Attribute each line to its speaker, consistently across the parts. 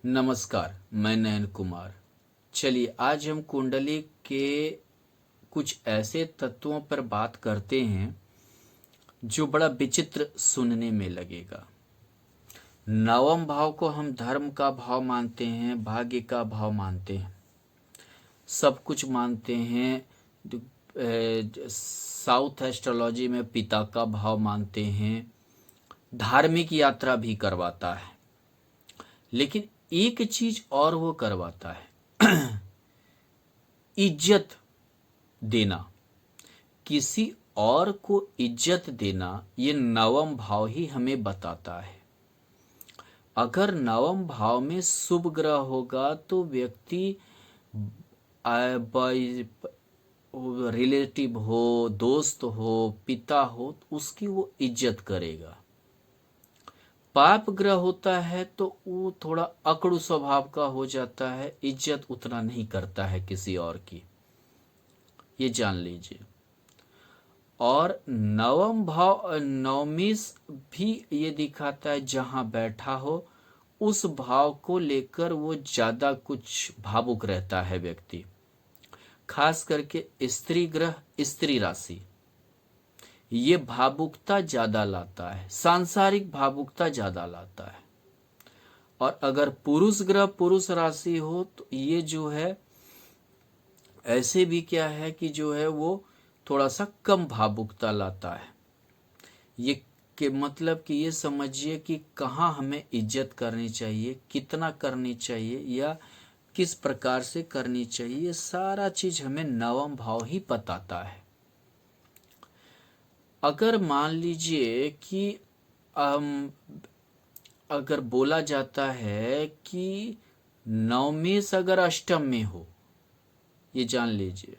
Speaker 1: नमस्कार, मैं नयन कुमार। चलिए आज हम कुंडली के कुछ ऐसे तत्वों पर बात करते हैं जो बड़ा विचित्र सुनने में लगेगा। नवम भाव को हम धर्म का भाव मानते हैं, भाग्य का भाव मानते हैं, सब कुछ मानते हैं। साउथ एस्ट्रोलॉजी में पिता का भाव मानते हैं, धार्मिक यात्रा भी करवाता है। लेकिन एक चीज और वो करवाता है, इज्जत देना, किसी और को इज्जत देना। ये नवम भाव ही हमें बताता है। अगर नवम भाव में शुभ ग्रह होगा तो व्यक्ति रिलेटिव हो, दोस्त हो, पिता हो, तो उसकी वो इज्जत करेगा। पाप ग्रह होता है तो वो थोड़ा अकड़ू स्वभाव का हो जाता है, इज्जत उतना नहीं करता है किसी और की, ये जान लीजिए। और नवम भाव नवमीस भी ये दिखाता है जहां बैठा हो उस भाव को लेकर वो ज्यादा कुछ भावुक रहता है व्यक्ति। खास करके स्त्री ग्रह, स्त्री राशि, ये भावुकता ज्यादा लाता है, सांसारिक भावुकता ज्यादा लाता है। और अगर पुरुष ग्रह पुरुष राशि हो तो ये जो है ऐसे भी क्या है कि जो है वो थोड़ा सा कम भावुकता लाता है। ये के मतलब कि ये समझिए कि कहाँ हमें इज्जत करनी चाहिए, कितना करनी चाहिए या किस प्रकार से करनी चाहिए, ये सारा चीज हमें नवम भाव ही बताता है। अगर मान लीजिए कि अगर बोला जाता है कि नवमेश अगर अष्टम में हो, ये जान लीजिए,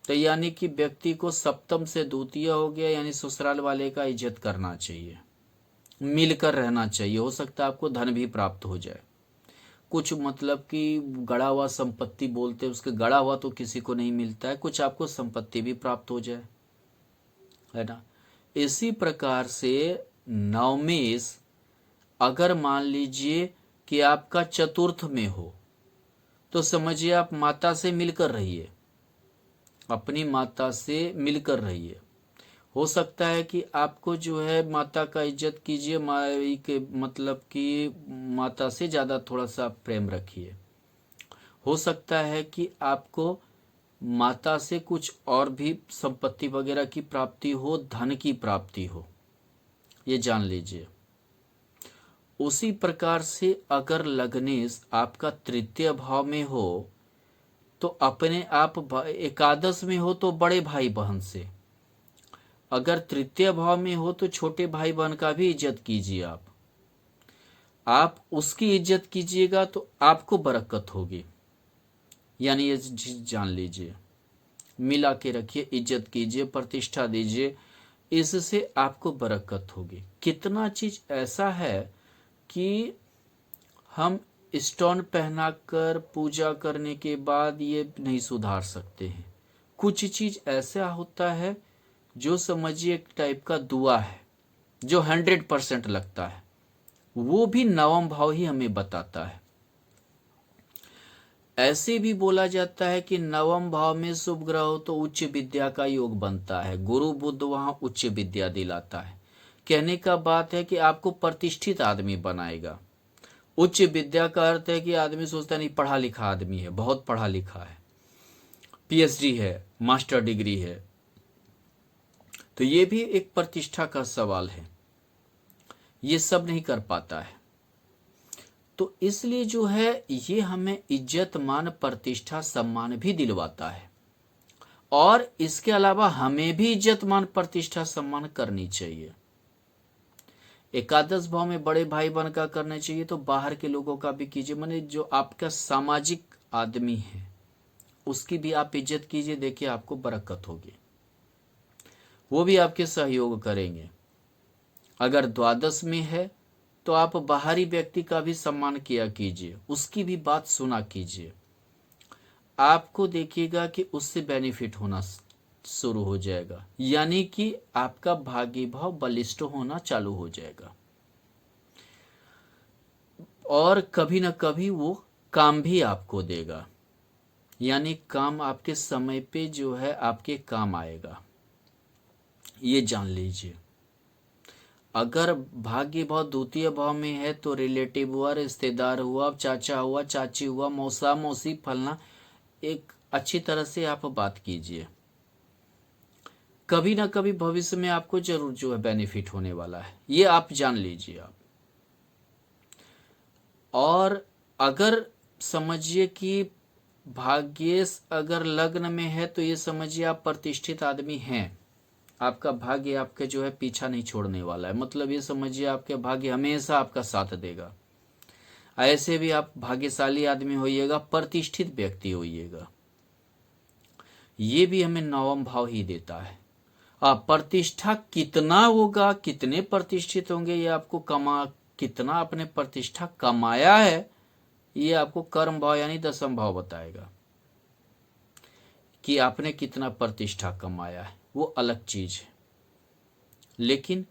Speaker 1: तो यानी कि व्यक्ति को सप्तम से द्वितीय हो गया, यानी ससुराल वाले का इज्जत करना चाहिए, मिलकर रहना चाहिए। हो सकता है आपको धन भी प्राप्त हो जाए, कुछ मतलब कि गड़ा हुआ संपत्ति बोलते हैं, उसके गड़ा हुआ तो किसी को नहीं मिलता है, कुछ आपको संपत्ति भी प्राप्त हो जाए, है ना। इसी प्रकार से नवमेश अगर मान लीजिए कि आपका चतुर्थ में हो तो समझिए आप माता से मिलकर रहिए, अपनी माता से मिलकर रहिए। हो सकता है कि आपको जो है माता का इज्जत कीजिए, माई के मतलब कि माता से ज़्यादा थोड़ा सा प्रेम रखिए। हो सकता है कि आपको माता से कुछ और भी संपत्ति वगैरह की प्राप्ति हो, धन की प्राप्ति हो, ये जान लीजिए। उसी प्रकार से अगर लग्नेश आपका तृतीय भाव में हो तो अपने आप एकादश में हो तो बड़े भाई बहन से, अगर तृतीय भाव में हो तो छोटे भाई बहन का भी इज्जत कीजिए। आप उसकी इज्जत कीजिएगा तो आपको बरकत होगी, यानी ये जान लीजिए। मिला के रखिए, इज्जत कीजिए, प्रतिष्ठा दीजिए, इससे आपको बरकत होगी। कितना चीज ऐसा है कि हम स्टोन पहनाकर पूजा करने के बाद ये नहीं सुधार सकते हैं। कुछ चीज ऐसा होता है जो समझिए एक टाइप का दुआ है, जो 100% लगता है, वो भी नवम भाव ही हमें बताता है। ऐसे भी बोला जाता है कि नवम भाव में शुभ ग्रह हो तो उच्च विद्या का योग बनता है, गुरु बुध वहां उच्च विद्या दिलाता है। कहने का बात है कि आपको प्रतिष्ठित आदमी बनाएगा। उच्च विद्या का अर्थ है कि आदमी सोचता नहीं पढ़ा लिखा आदमी है, बहुत पढ़ा लिखा है, पीएचडी है, मास्टर डिग्री है, तो ये भी एक प्रतिष्ठा का सवाल है, ये सब नहीं कर पाता है। तो इसलिए जो है ये हमें इज्जत, मान, प्रतिष्ठा, सम्मान भी दिलवाता है। और इसके अलावा हमें भी इज्जत, मान, प्रतिष्ठा, सम्मान करनी चाहिए। एकादश भाव में बड़े भाई बहन का करना चाहिए तो बाहर के लोगों का भी कीजिए, माने जो आपका सामाजिक आदमी है उसकी भी आप इज्जत कीजिए। देखिए आपको बरकत होगी, वो भी आपके सहयोग करेंगे। अगर द्वादश में है तो आप बाहरी व्यक्ति का भी सम्मान किया कीजिए, उसकी भी बात सुना कीजिए। आपको देखिएगा कि उससे बेनिफिट होना शुरू हो जाएगा, यानी कि आपका भाग्य भाव बलिष्ठ होना चालू हो जाएगा। और कभी ना कभी वो काम भी आपको देगा, यानी काम आपके समय पे जो है आपके काम आएगा, ये जान लीजिए। अगर भाग्य भाव द्वितीय भाव में है तो रिलेटिव हुआ, रिश्तेदार हुआ, चाचा हुआ, चाची हुआ, मौसा मौसी फलना, एक अच्छी तरह से आप बात कीजिए। कभी ना कभी भविष्य में आपको जरूर जो है बेनिफिट होने वाला है, ये आप जान लीजिए आप। और अगर समझिए कि भाग्येश अगर लग्न में है तो ये समझिए आप प्रतिष्ठित आदमी हैं, आपका भाग्य आपके जो है पीछा नहीं छोड़ने वाला है, मतलब ये समझिए आपके भाग्य हमेशा आपका साथ देगा। ऐसे भी आप भाग्यशाली आदमी होइएगा, प्रतिष्ठित व्यक्ति होइएगा, ये भी हमें नवम भाव ही देता है। प्रतिष्ठा कितना होगा, कितने प्रतिष्ठित होंगे, ये आपको कितना आपने प्रतिष्ठा कमाया है, ये आपको कर्म भाव यानी दसम भाव बताएगा कि आपने कितना प्रतिष्ठा कमाया है, वो अलग चीज है। लेकिन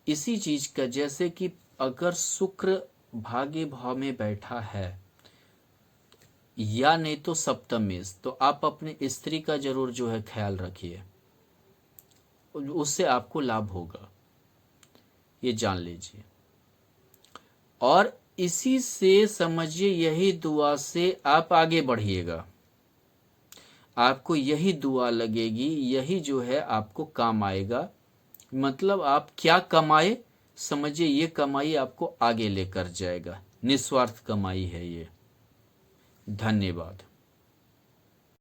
Speaker 1: इसी चीज का जैसे कि अगर शुक्र भाग्य भाव में बैठा है या नहीं तो सप्तम में, तो आप अपने स्त्री का जरूर जो है ख्याल रखिए, उससे आपको लाभ होगा, ये जान लीजिए। और इसी से समझिए यही दुआ से आप आगे बढ़िएगा, आपको यही दुआ लगेगी, यही जो है आपको काम आएगा। मतलब आप क्या कमाए, समझिए ये कमाई आपको आगे लेकर जाएगा, निस्वार्थ कमाई है ये। धन्यवाद।